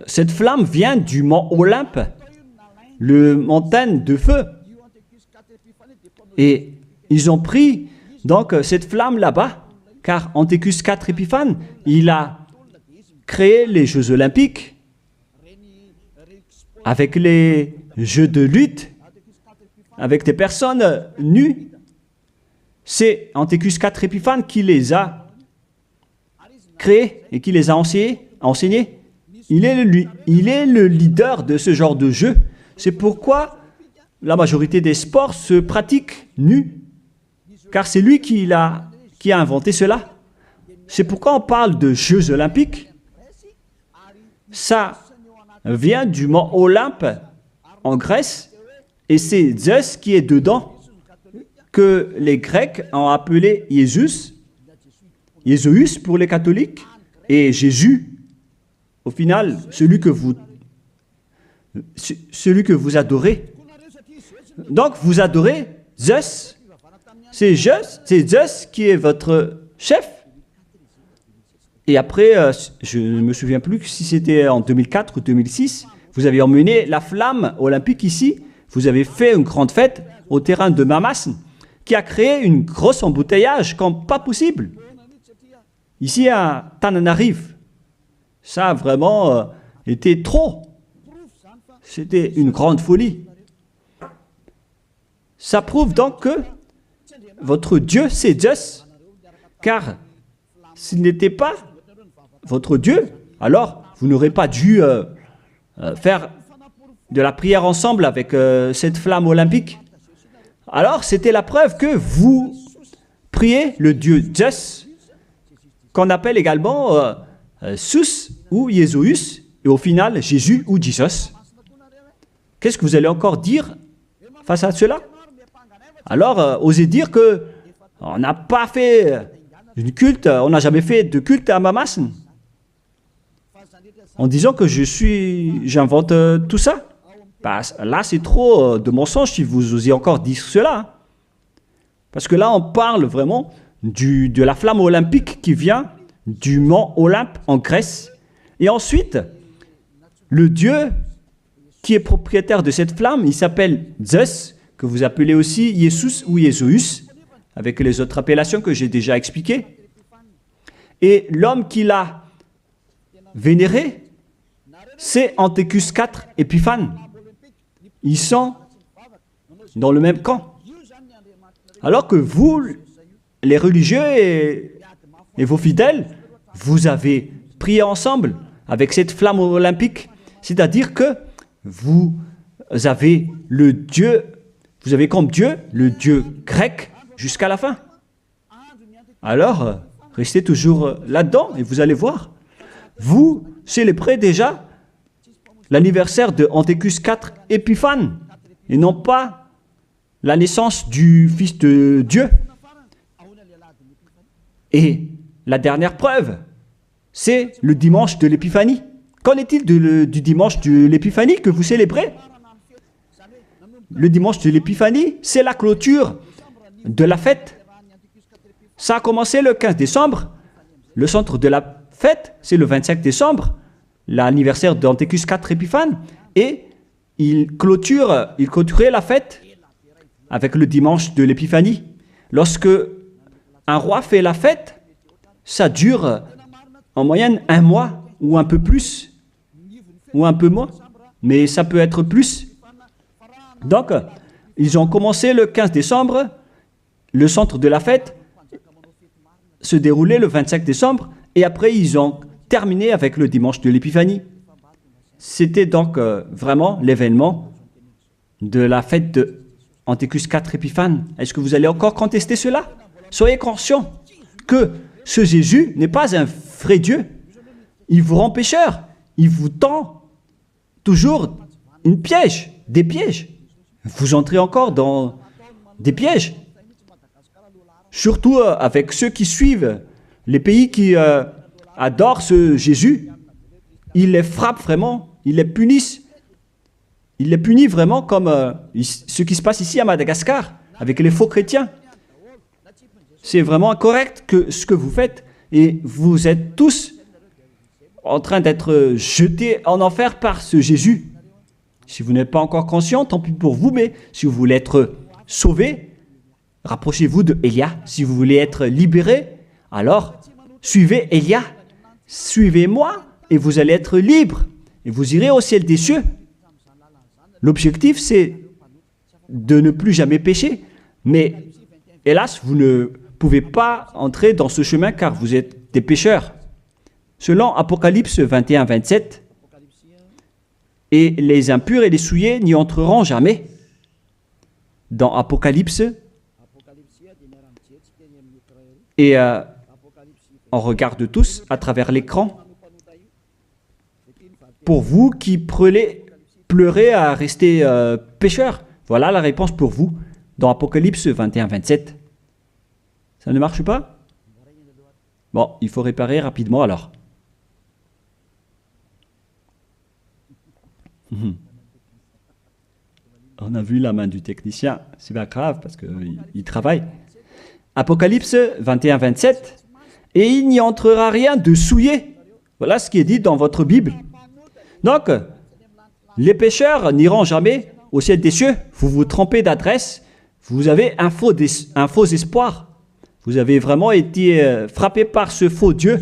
A: cette flamme vient du mont Olympe, le montagne de feu. Et ils ont pris donc cette flamme là-bas, car Antiochus IV Épiphane, il a créé les Jeux Olympiques avec les jeux de lutte, avec des personnes nues. C'est Antiochus IV Épiphane qui les a créés et qui les a enseignés. Il est le leader de ce genre de jeu. C'est pourquoi la majorité des sports se pratiquent nus, car c'est lui qui a inventé cela. C'est pourquoi on parle de Jeux olympiques. Ça vient du mont Olympe en Grèce, et c'est Zeus qui est dedans, que les Grecs ont appelé Jésus, Jésus pour les catholiques, et Jésus, au final, celui que vous adorez. Donc, vous adorez Zeus. C'est Zeus qui est votre chef. Et après, je ne me souviens plus si c'était en 2004 ou 2006, vous avez emmené la flamme olympique ici. Vous avez fait une grande fête au terrain de Mamas, qui a créé une grosse embouteillage comme pas possible. Ici à Tananarive, ça a vraiment été trop. C'était une grande folie. Ça prouve donc que votre Dieu, c'est Zeus. Car s'il n'était pas votre Dieu, alors vous n'aurez pas dû faire de la prière ensemble avec cette flamme olympique. Alors c'était la preuve que vous priez le Dieu Zeus, qu'on appelle également Sus ou Jésus, et au final Jésus ou Jesus. Qu'est-ce que vous allez encore dire face à cela? Alors, osez dire que on n'a pas fait une culte, on n'a jamais fait de culte à Mamas, en disant que j'invente tout ça. Bah, là, c'est trop de mensonges si vous osez encore dire cela. Parce que là, on parle vraiment de la flamme olympique qui vient du mont Olympe en Grèce. Et ensuite, le Dieu qui est propriétaire de cette flamme, il s'appelle Zeus, que vous appelez aussi Jesus ou Jésus, avec les autres appellations que j'ai déjà expliquées. Et l'homme qui l'a vénéré, c'est Antiochus IV Épiphane. Ils sont dans le même camp. Alors que vous, les religieux et vos fidèles, vous avez prié ensemble avec cette flamme olympique. C'est-à-dire que vous avez le Dieu, vous avez comme Dieu le Dieu grec jusqu'à la fin. Alors, restez toujours là-dedans et vous allez voir. Vous célébrez déjà l'anniversaire de Antiochus IV Épiphane et non pas la naissance du Fils de Dieu. Et la dernière preuve, c'est le dimanche de l'Épiphanie. Qu'en est-il du dimanche de l'Épiphanie que vous célébrez? Le dimanche de l'Épiphanie, c'est la clôture de la fête. Ça a commencé le 15 décembre. Le centre de la fête, c'est le 25 décembre, l'anniversaire d'Antiochus IV Épiphane. Et il clôturait la fête avec le dimanche de l'Épiphanie. Lorsque un roi fait la fête, ça dure en moyenne 1 mois ou un peu plus, ou un peu moins, mais ça peut être plus. Donc, ils ont commencé le 15 décembre, le centre de la fête se déroulait le 25 décembre, et après ils ont terminé avec le dimanche de l'Épiphanie. C'était donc vraiment l'événement de la fête de Antiochus IV Épiphane. Est-ce que vous allez encore contester cela? Soyez conscients que ce Jésus n'est pas un vrai Dieu. Il vous rend pécheur. Il vous tend toujours une piège, des pièges. Vous entrez encore dans des pièges. Surtout avec ceux qui suivent les pays qui adorent ce Jésus. Il les frappe vraiment, il les punit. Il les punit vraiment comme ce qui se passe ici à Madagascar, avec les faux chrétiens. C'est vraiment incorrect ce que vous faites. Et vous êtes tous en train d'être jetés en enfer par ce Jésus. Si vous n'êtes pas encore conscient, tant pis pour vous, mais si vous voulez être sauvé, rapprochez-vous de Élia. Si vous voulez être libéré, alors suivez Élia. Suivez-moi et vous allez être libre. Et vous irez au ciel des cieux. L'objectif, c'est de ne plus jamais pécher. Mais hélas, vous ne pouvez pas entrer dans ce chemin car vous êtes des pécheurs. Selon Apocalypse 21-27, et les impurs et les souillés n'y entreront jamais. dans Apocalypse et on regarde tous à travers l'écran. Pour vous qui pleurez à rester pécheur, voilà la réponse pour vous dans Apocalypse 21-27. Ça ne marche pas? Bon, il faut réparer rapidement alors. On a vu la main du technicien, c'est pas grave parce qu'il travaille. Apocalypse 21-27. Et il n'y entrera rien de souillé. Voilà ce qui est dit dans votre Bible. Donc, les pécheurs n'iront jamais au ciel des cieux. Vous vous trompez d'adresse. Vous avez un faux espoir. Vous avez vraiment été frappé par ce faux Dieu,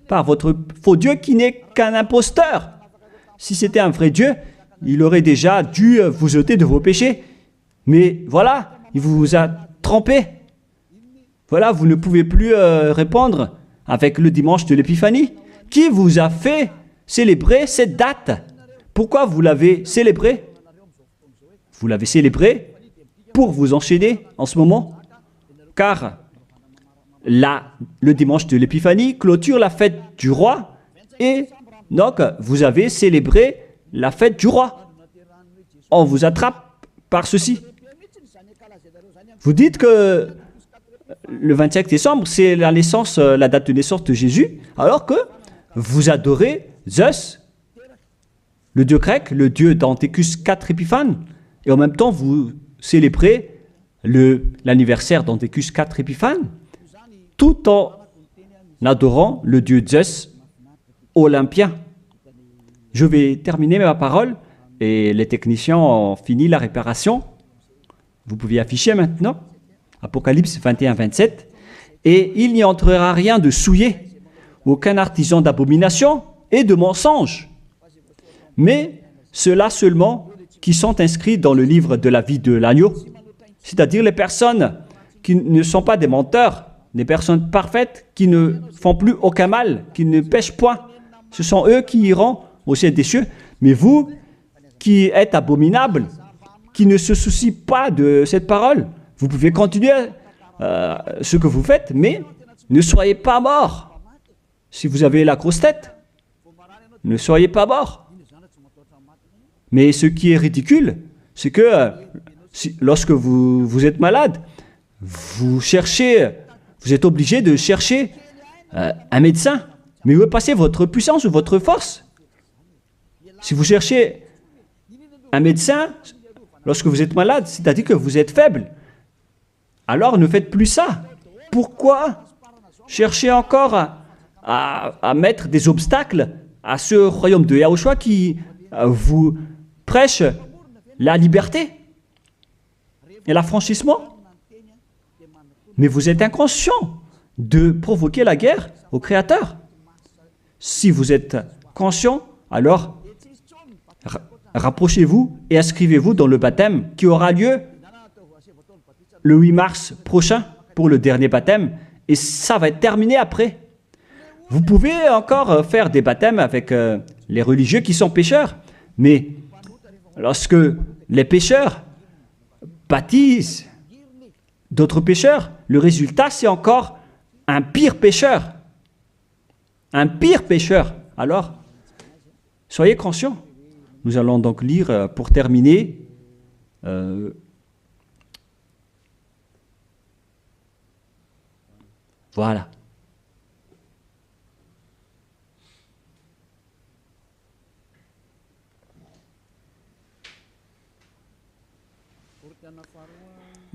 A: par votre faux Dieu qui n'est qu'un imposteur. Si c'était un vrai Dieu, il aurait déjà dû vous ôter de vos péchés. Mais voilà, il vous a trompé. Voilà, vous ne pouvez plus répondre avec le dimanche de l'Épiphanie. Qui vous a fait célébrer cette date? Pourquoi vous l'avez célébrée? Vous l'avez célébrée pour vous enchaîner en ce moment. Car là, le dimanche de l'Épiphanie clôture la fête du roi. Et donc, vous avez célébré la fête du roi. On vous attrape par ceci. Vous dites que le 25 décembre, c'est la date de naissance de Jésus, alors que vous adorez Zeus, le dieu grec, le dieu d'Anthécus 4 Épiphanes, et en même temps, vous célébrez l'anniversaire d'Anthécus 4 Épiphanes, tout en adorant le dieu Zeus olympien. Je vais terminer ma parole, et les techniciens ont fini la réparation. Vous pouvez afficher maintenant. Apocalypse 21-27. Et il n'y entrera rien de souillé, aucun artisan d'abomination et de mensonge, mais ceux-là seulement qui sont inscrits dans le livre de la vie de l'agneau, c'est-à-dire les personnes qui ne sont pas des menteurs, des personnes parfaites qui ne font plus aucun mal, qui ne pêchent point. Ce sont eux qui iront au ciel des cieux. Mais vous, qui êtes abominables, qui ne se soucient pas de cette parole, vous pouvez continuer ce que vous faites, mais ne soyez pas morts. Si vous avez la grosse tête, ne soyez pas morts. Mais ce qui est ridicule, c'est que lorsque vous êtes malade, vous êtes obligé de chercher un médecin. Mais où est passée votre puissance ou votre force? Si vous cherchez un médecin, lorsque vous êtes malade, c'est-à-dire que vous êtes faible. Alors ne faites plus ça. Pourquoi chercher encore à mettre des obstacles à ce royaume de Yahushua qui vous prêche la liberté et l'affranchissement? Mais vous êtes inconscient de provoquer la guerre au Créateur. Si vous êtes conscient, alors rapprochez-vous et inscrivez-vous dans le baptême qui aura lieu le 8 mars prochain pour le dernier baptême, et ça va être terminé après. Vous pouvez encore faire des baptêmes avec les religieux qui sont pécheurs, mais lorsque les pécheurs baptisent d'autres pécheurs, le résultat c'est encore un pire pécheur. Un pire pécheur. Alors, soyez conscients. Nous allons donc lire pour terminer voilà.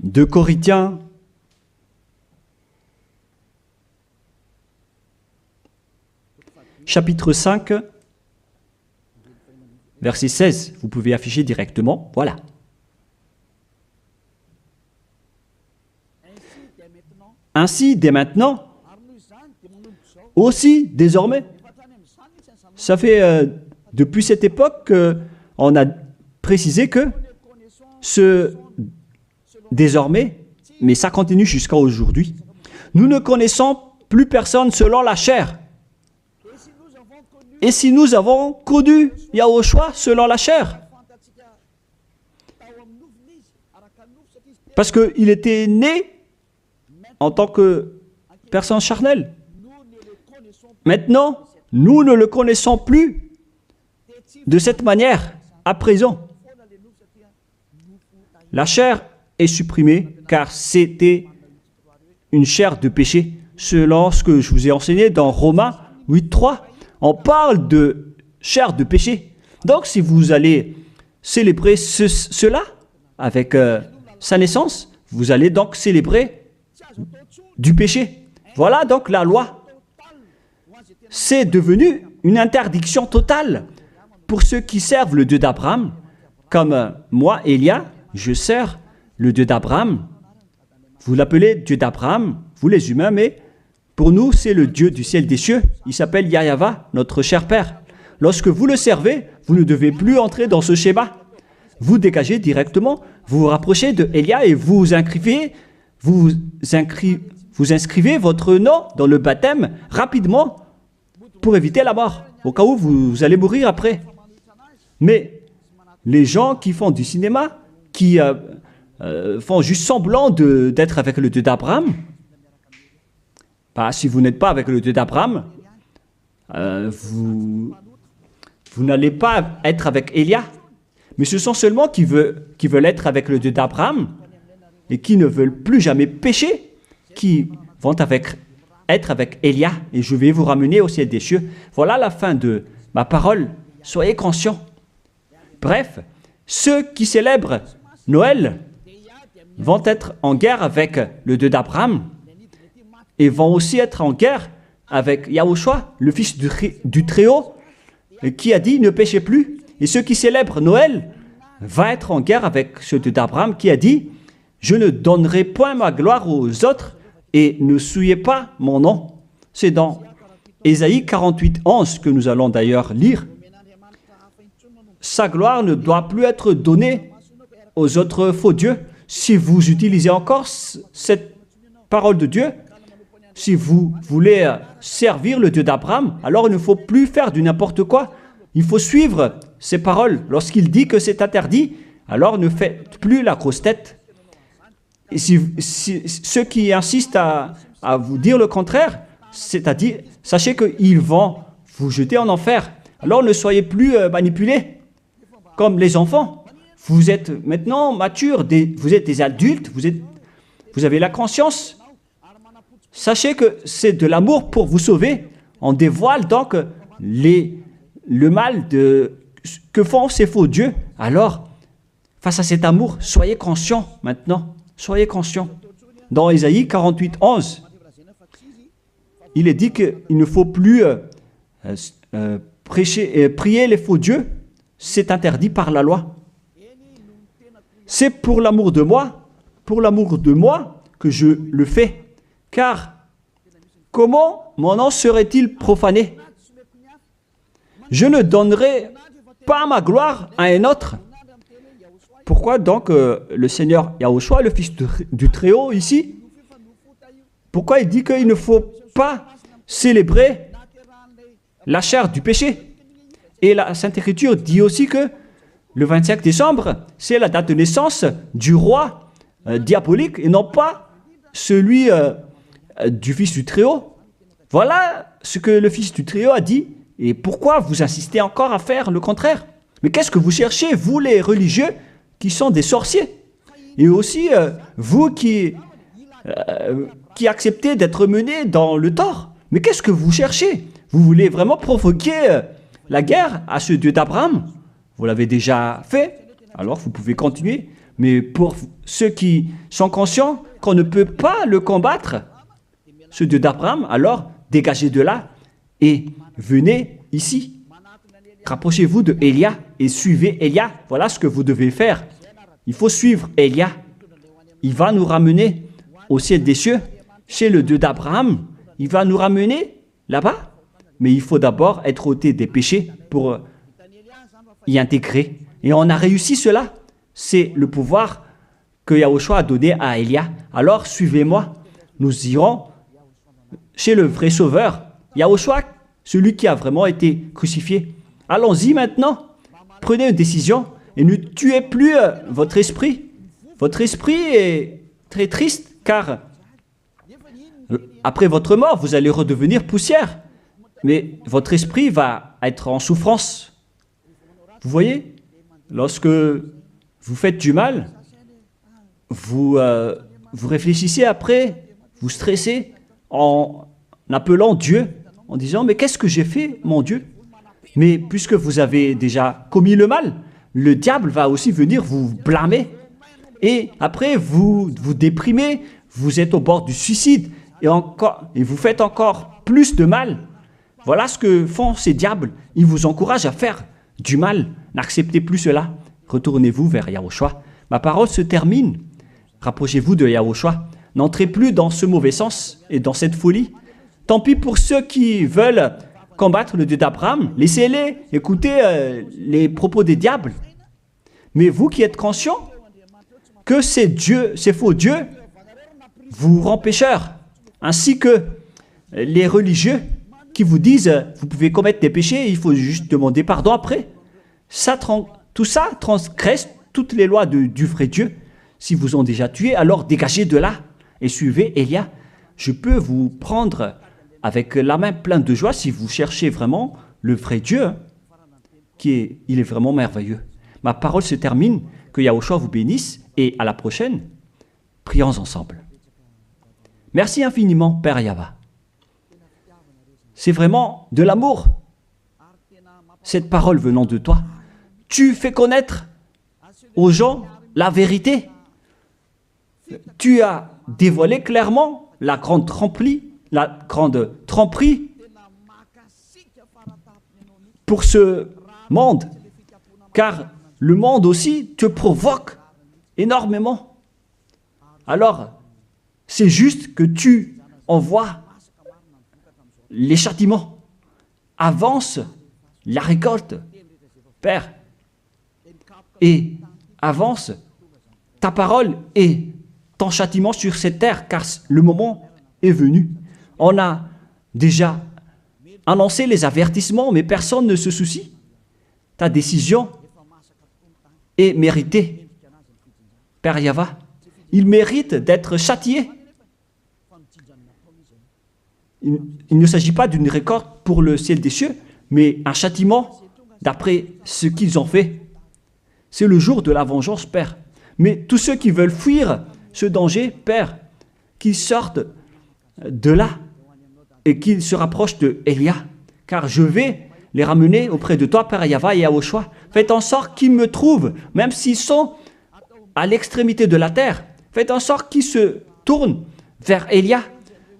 A: De Corinthiens, chapitre 5, verset 16. Vous pouvez afficher directement. Voilà. Ainsi, dès maintenant, aussi désormais, ça fait depuis cette époque qu'on a précisé que ce désormais, mais ça continue jusqu'à aujourd'hui, nous ne connaissons plus personne selon la chair. Et si nous avons connu Yahushua selon la chair, Parce qu'il était né en tant que personne charnelle. Maintenant, nous ne le connaissons plus de cette manière, à présent. La chair est supprimée car c'était une chair de péché. Selon ce que je vous ai enseigné dans Romains 8.3, on parle de chair de péché. Donc si vous allez célébrer cela avec sa naissance, vous allez donc célébrer du péché. Voilà donc la loi. C'est devenu une interdiction totale pour ceux qui servent le Dieu d'Abraham. Comme moi, Élia, je sers le Dieu d'Abraham. Vous l'appelez Dieu d'Abraham, vous les humains, mais pour nous, c'est le Dieu du ciel des cieux. Il s'appelle Yahva, notre cher Père. Lorsque vous le servez, vous ne devez plus entrer dans ce schéma. Vous dégagez directement, vous vous rapprochez de Élia et vous inscrivez votre nom dans le baptême rapidement pour éviter la mort, au cas où vous allez mourir après. Mais les gens qui font du cinéma, qui font juste semblant d'être avec le Dieu d'Abraham, si vous n'êtes pas avec le Dieu d'Abraham, vous n'allez pas être avec Élia. Mais ce sont seulement qui veulent être avec le Dieu d'Abraham et qui ne veulent plus jamais pécher, qui vont être avec Élia. Et je vais vous ramener au ciel des cieux. Voilà la fin de ma parole. Soyez conscients. Bref, ceux qui célèbrent Noël vont être en guerre avec le Dieu d'Abraham et vont aussi être en guerre avec Yahushua, le Fils du Très-Haut, qui a dit « ne péchez plus ». Et ceux qui célèbrent Noël vont être en guerre avec ce Dieu d'Abraham qui a dit « je ne donnerai point ma gloire aux autres et ne souillez pas mon nom ». C'est dans Ésaïe 48:11 que nous allons d'ailleurs lire. Sa gloire ne doit plus être donnée aux autres faux dieux. Si vous utilisez encore cette parole de Dieu, si vous voulez servir le Dieu d'Abraham, alors il ne faut plus faire du n'importe quoi. Il faut suivre ses paroles. Lorsqu'il dit que c'est interdit, alors ne faites plus la grosse tête. Et si ceux qui insistent à vous dire le contraire, c'est-à-dire, sachez qu'ils vont vous jeter en enfer. Alors ne soyez plus manipulés comme les enfants. Vous êtes maintenant matures, vous êtes des adultes, vous avez la conscience. Sachez que c'est de l'amour pour vous sauver. On dévoile donc le mal que font ces faux dieux. Alors, face à cet amour, soyez conscients maintenant. Soyez conscients. Dans Ésaïe 48:11, il est dit qu'il ne faut plus prier les faux dieux. C'est interdit par la loi. C'est pour l'amour de moi que je le fais. Car comment mon nom serait-il profané? Je ne donnerai pas ma gloire à un autre. Pourquoi donc le Seigneur Yahushua, le Fils du Très-Haut ici, pourquoi il dit qu'il ne faut pas célébrer la chair du péché? Et la Sainte Écriture dit aussi que le 25 décembre, c'est la date de naissance du roi diabolique et non pas celui du Fils du Très-Haut. Voilà ce que le Fils du Très-Haut a dit. Et pourquoi vous insistez encore à faire le contraire? Mais qu'est-ce que vous cherchez, vous les religieux qui sont des sorciers? Et aussi, vous qui acceptez d'être menés dans le tort. Mais qu'est-ce que vous cherchez? Vous voulez vraiment provoquer la guerre à ce Dieu d'Abraham? Vous l'avez déjà fait, alors vous pouvez continuer. Mais pour ceux qui sont conscients qu'on ne peut pas le combattre, ce Dieu d'Abraham, alors dégagez de là et venez ici. Rapprochez-vous de Élia et suivez Élia. Voilà ce que vous devez faire. Il faut suivre Élia. Il va nous ramener au ciel des cieux, chez le Dieu d'Abraham. Il va nous ramener là-bas. Mais il faut d'abord être ôté des péchés pour y intégrer. Et on a réussi cela. C'est le pouvoir que Yahushua a donné à Élia. Alors suivez-moi. Nous irons chez le vrai Sauveur, Yahushua, celui qui a vraiment été crucifié. Allons-y maintenant. Prenez une décision et ne tuez plus votre esprit. votre esprit est très triste car après votre mort, vous allez redevenir poussière. Mais votre esprit va être en souffrance. Vous voyez, lorsque vous faites du mal, vous réfléchissez après, vous stressez en appelant Dieu, en disant « Mais qu'est-ce que j'ai fait, mon Dieu ?» Mais puisque vous avez déjà commis le mal, le diable va aussi venir vous blâmer. Et après, vous vous déprimez, vous êtes au bord du suicide et vous faites encore plus de mal. Voilà ce que font ces diables. Ils vous encouragent à faire du mal. N'acceptez plus cela. Retournez-vous vers Yahushua. Ma parole se termine. Rapprochez-vous de Yahushua. N'entrez plus dans ce mauvais sens et dans cette folie. Tant pis pour ceux qui veulent combattre le Dieu d'Abraham. Laissez-les écouter les propos des diables. Mais vous qui êtes conscients que ces faux dieux vous rendent pécheurs, ainsi que les religieux qui vous disent vous pouvez commettre des péchés, il faut juste demander pardon après. Tout ça transgresse toutes les lois du vrai Dieu. Si vous ont déjà tué, alors dégagez de là et suivez Élia. Je peux vous prendre avec la main pleine de joie si vous cherchez vraiment le vrai Dieu, il est vraiment merveilleux. Ma parole se termine, que Yahushua vous bénisse et à la prochaine, prions ensemble. Merci infiniment, Père Yahva. C'est vraiment de l'amour, cette parole venant de toi. Tu fais connaître aux gens la vérité. Tu as dévoilé clairement la grande tromperie pour ce monde, car le monde aussi te provoque énormément. Alors, c'est juste que tu envoies les châtiments. Avance la récolte, Père, et avance ta parole et ton châtiment sur cette terre, car le moment est venu. On a déjà annoncé les avertissements, mais personne ne se soucie. Ta décision est méritée. Père Yahva, il mérite d'être châtié. Il ne s'agit pas d'une récolte pour le ciel des cieux, mais un châtiment d'après ce qu'ils ont fait. C'est le jour de la vengeance, Père. Mais tous ceux qui veulent fuir ce danger, Père, qu'ils sortent de là et qu'ils se rapprochent de Élia, car je vais les ramener auprès de toi, Père Yahva et Yahushua. Faites en sorte qu'ils me trouvent, même s'ils sont à l'extrémité de la terre. Faites en sorte qu'ils se tournent vers Élia.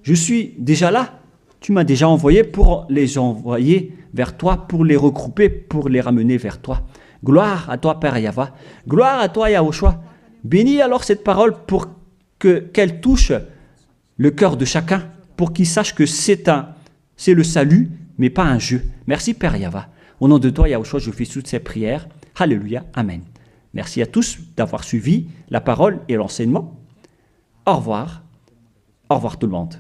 A: Je suis déjà là. Tu m'as déjà envoyé pour les envoyer vers toi, pour les regrouper, pour les ramener vers toi. Gloire à toi, Père Yahva. Gloire à toi, Yahushua. Bénis alors cette parole pour qu'elle touche le cœur de chacun, pour qu'il sache que c'est le salut, mais pas un jeu. Merci, Père Yahva. Au nom de toi, Yahushua, je fais toutes ces prières. Alléluia. Amen. Merci à tous d'avoir suivi la parole et l'enseignement. Au revoir. Au revoir tout le monde.